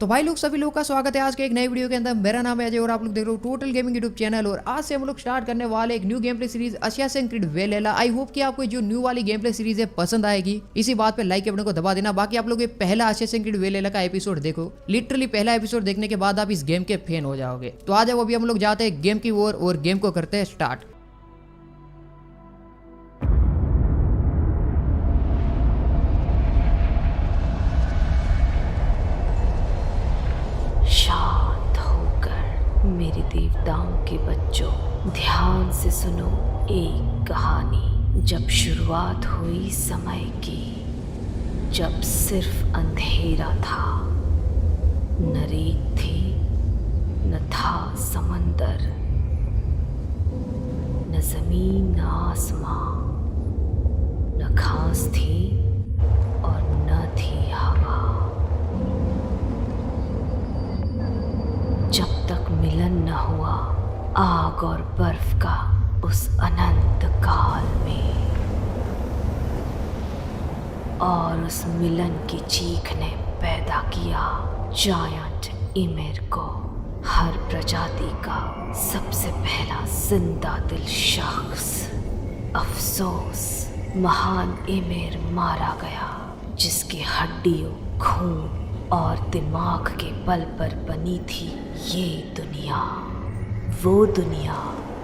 तो भाई लोग सभी लोग का स्वागत है आज के एक नई वीडियो के अंदर। मेरा नाम है अजय और आप लोग देख रहे हो टोटल गेमिंग यूट्यूब चैनल। और आज से हम लोग स्टार्ट करने वाले एक new game play series Assassin's Creed Valhalla. I hope कि आपको जो न्यू वाली गेम प्ले सीरीज है पसंद आएगी। इसी बात पे लाइक के बटन को दबा देना। बाकी आप लोग ये पहला असियासिन क्रीड वैलहल्ला का एपिसोड देखो। लिटरली पहला एपिसोड देखने के बाद आप इस गेम के फैन हो जाओगे। तो आ जाओ अभी हम लोग जाते हैं गेम की ओर और गेम को करते हैं स्टार्ट। शांत होकर मेरे देवताओं के बच्चों, ध्यान से सुनो एक कहानी। जब शुरुआत हुई समय की, जब सिर्फ अंधेरा था, न रेत थी, न था समंदर, न जमीन, न आसमां, न घास थी और न थी हवा। जब तक मिलन न हुआ आग और बर्फ का उस अनंत काल में, और उस मिलन की चीख ने पैदा किया जायंट ईमेर को, हर प्रजाति का सबसे पहला जिंदा दिल शख्स। अफसोस, महान ईमेर मारा गया, जिसकी हड्डियों, खून और दिमाग के बल पर बनी थी ये दुनिया। वो दुनिया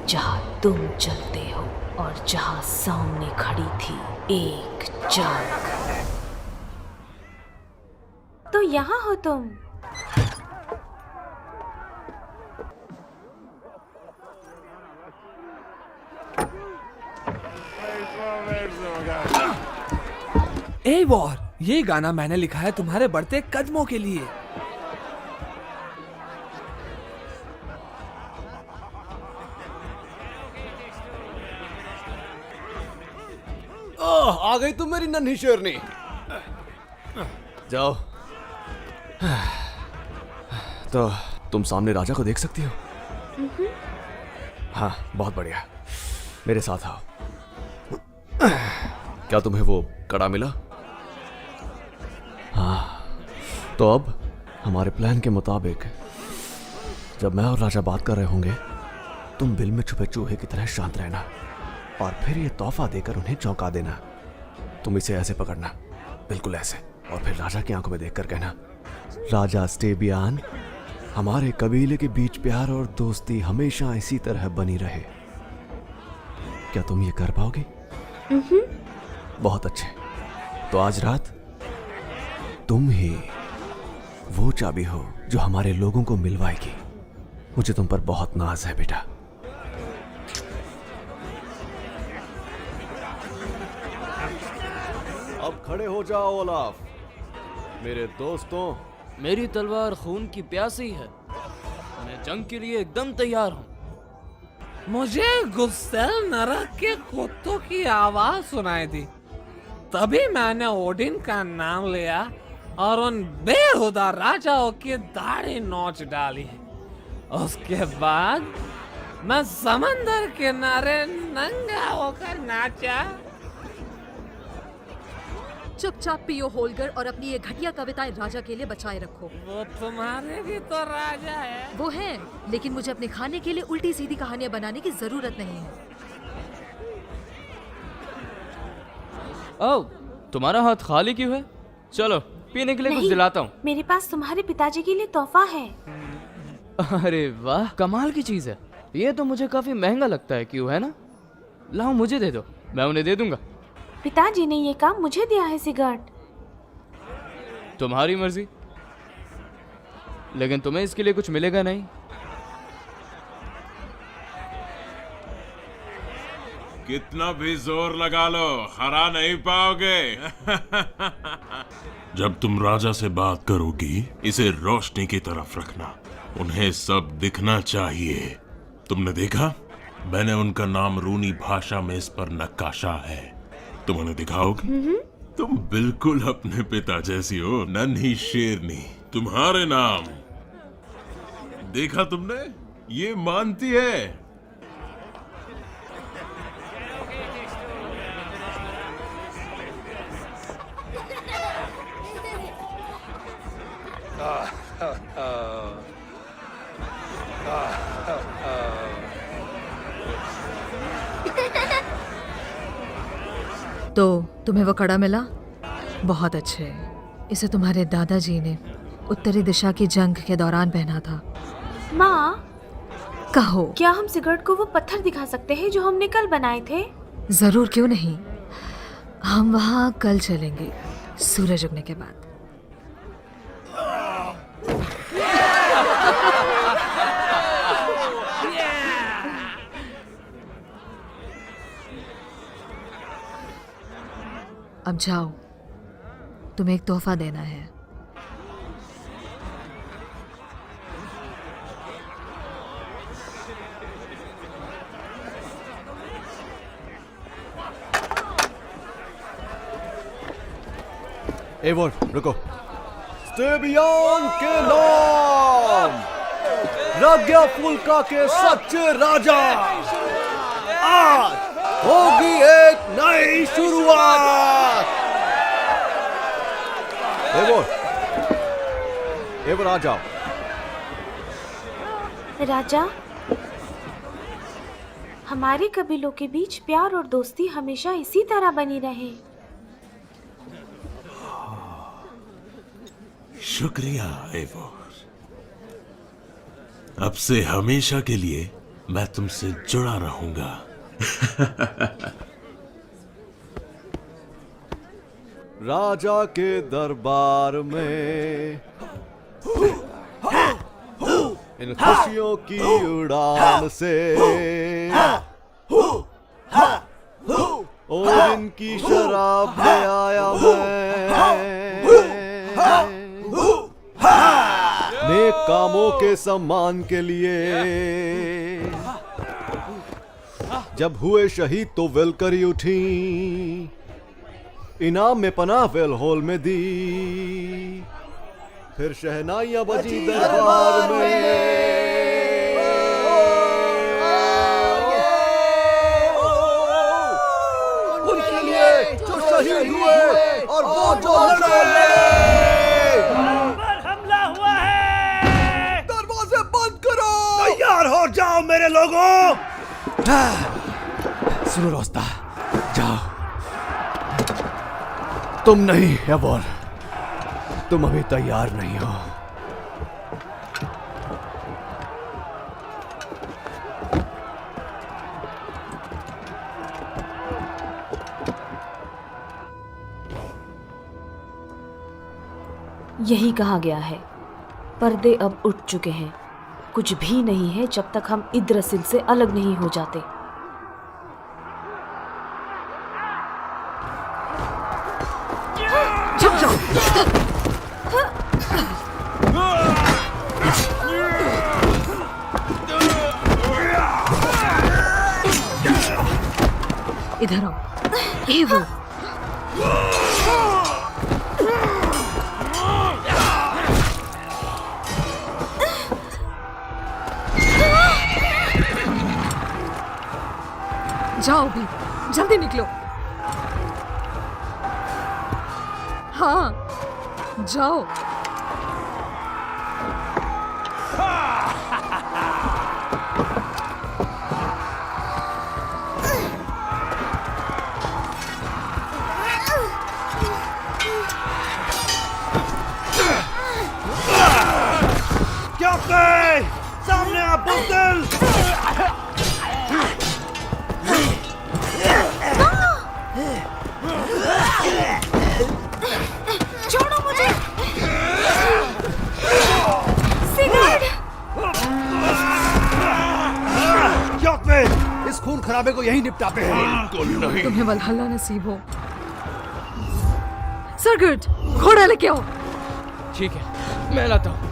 जहाँ तुम चलते हो और जहाँ सामने खड़ी थी एक जंग। तो यहाँ हो तुम। ए वॉर, ये गाना मैंने लिखा है तुम्हारे बढ़ते कदमों के लिए। ओह, आ गई तुम मेरी नन्ही शेरनी। जाओ। तो तुम सामने राजा को देख सकती हो? हाँ, बहुत बढ़िया। मेरे साथ आओ। क्या तुम्हें वो कड़ा मिला? हाँ, तो अब हमारे प्लान के मुताबिक जब मैं और राजा बात कर रहे होंगे, तुम बिल में छुपे चूहे की तरह शांत रहना और फिर ये तोहफा देकर उन्हें चौंका देना। तुम इसे ऐसे पकड़ना, बिल्कुल ऐसे, और फिर राजा की आंखों में देखकर कहना, राजा स्टेबियान, हमारे कबीले के बीच प्यार और दोस्ती हमेशा इसी तरह बनी रहे। क्या तुम ये कर पाओगे? बहुत अच्छे। तो आज रात तुम ही वो चाबी हो जो हमारे लोगों को मिलवाएगी। मुझे तुम पर बहुत नाज है बेटा। अब खड़े हो जाओ ओलाफ। मेरे दोस्तों, मेरी तलवार खून की प्यासी है। मैं जंग के लिए एकदम तैयार हूँ। मुझे गुस्से नरक के कुत्तों की आवाज सुनाई दी, तभी मैंने ओडिन का नाम लिया और उन बेहुदा राजाओं की दाढ़ी नोच डाली। उसके बाद मैं समंदर किनारे नंगा होकर नाचा। चुपचाप पियो होलगर और अपनी ये घटिया कविताएं राजा के लिए बचाए रखो। वो तुम्हारे भी तो राजा है। वो है, लेकिन मुझे अपने खाने के लिए उल्टी सीधी कहानियां बनाने की जरूरत नहीं है। ओह, तुम्हारा हाथ खाली क्यों है? चलो पीने के लिए कुछ दिलाता हूँ। मेरे पास तुम्हारे पिताजी के लिए तोहफा है। अरे वाह, कमाल की चीज है। ये तो मुझे काफी महंगा लगता है, क्यों है ना? लाओ मुझे दे दो, मैं उन्हें दे दूंगा। पिताजी ने ये काम मुझे दिया है सिगरेट। तुम्हारी मर्जी, लेकिन तुम्हें इसके लिए कुछ मिलेगा नहीं। कितना भी जोर लगा लो, हरा नहीं पाओगे। जब तुम राजा से बात करोगी, इसे रोशनी की तरफ रखना। उन्हें सब दिखना चाहिए। तुमने देखा? मैंने उनका नाम रूनी भाषा में इस पर नक्काशा है। तुम उन्हें दिखाओगे? तुम बिल्कुल अपने पिता जैसी हो, नन्ही शेरनी। तुम्हारे नाम देखा तुमने? ये मानती है। तो तुम्हें वो कड़ा मिला? बहुत अच्छे। इसे तुम्हारे दादाजी ने उत्तरी दिशा की जंग के दौरान पहना था। माँ, कहो। क्या हम सिगरेट को वो पत्थर दिखा सकते हैं जो हमने कल बनाए थे? जरूर, क्यों नहीं। हम वहाँ कल चलेंगे सूरज उगने के बाद। अब जाओ, तुम्हें एक तोहफा देना है। एवर रुको। स्टेबियन के नाम, राज्ञा फुल्का के सच्चे राजा, आज होगी एक नई शुरुआत। एवर आ जाओ। राजा, हमारे कबीलों के बीच प्यार और दोस्ती हमेशा इसी तरह बनी रहे। शुक्रिया एवोर। अब से हमेशा के लिए मैं तुमसे जुड़ा रहूंगा। राजा के दरबार में इन खुशियों की उड़ान से और इनकी शराब में आया मैं, नेक कामों के सम्मान के लिए। जब हुए शहीद तो वेलकरी उठी, इनाम में पनाह वेल हॉल में दी, फिर शहनाइयां बजी दरबार में। उनके लिए जो शहीद हुए और वो जो लड़े। हमला हुआ है। दरवाजे बंद करो। तैयार हो जाओ मेरे लोगों। सुनो रोस्ता, जाओ। तुम नहीं एवर, तुम अभी तैयार नहीं हो। यही कहा गया है, पर्दे अब उठ चुके हैं। कुछ भी नहीं है जब तक हम इद्रसिल से अलग नहीं हो जाते। इधर आओ। ये वो जाओ भी, जल्दी निकलो। हाँ, जाओ। कैप्टन, सामने आप बुज़दिल। छोड़ो मुझे। सिगरेट। कैप्टन, इस खून खराबे को यही निपटाते हैं। तुम्हें वल्हल्ला नसीब हो। सरगुड, घोड़ा लेके आओ। ठीक है, मैं लाता हूँ।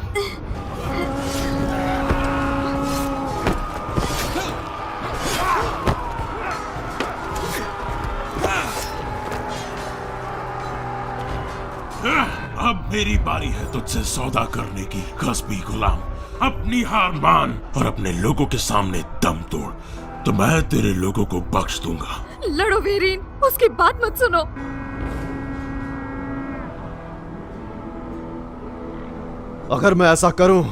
अब मेरी बारी है तुझसे सौदा करने की, कस्बी गुलाम। अपनी हार मान और अपने लोगों के सामने दम तोड़, तो मैं तेरे लोगों को बख्श दूंगा। लड़ो वीरीन, उसकी बात मत सुनो। अगर मैं ऐसा करूं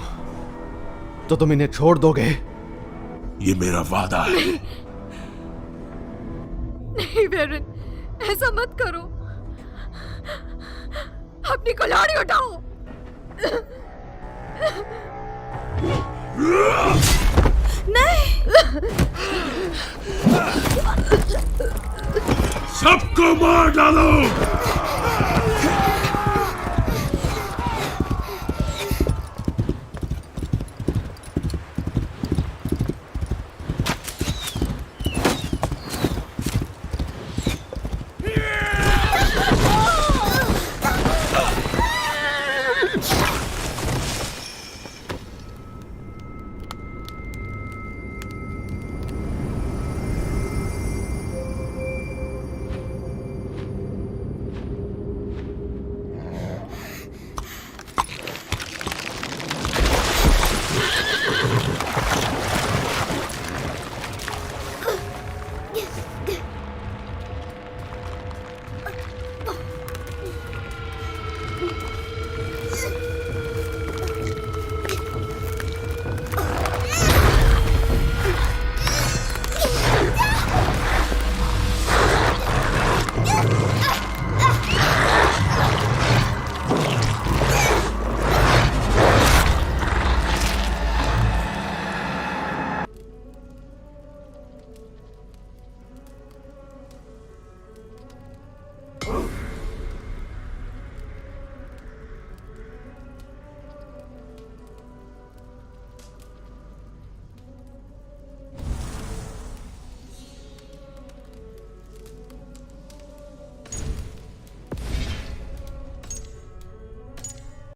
तो तुम इन्हें छोड़ दोगे? ये मेरा वादा है। नहीं वेरन, ऐसा मत करो। अपनी कुल्हाड़ी उठाओ। सबको मार डालो।